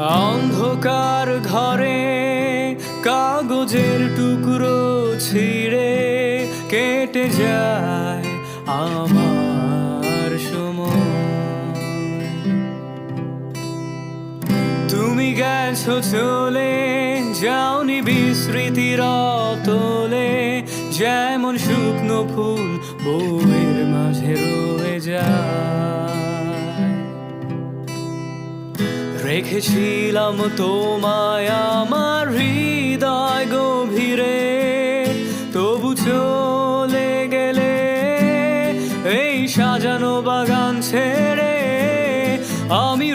অন্ধকার ঘরে কাগজের টুকরো ছিঁড়ে কেটে যায় আমার সময়। তুমি গেছো চলে, যাওনি বিস্মৃতির অতলে, যেমন শুকনো ফুল বউয়ের মাঝে রয়ে যায়। রেখেছিলাম তোমায় আমার হৃদয় গভীরে, তবু চলে গেলে এই সাজানো বাগান ছেড়ে। আমি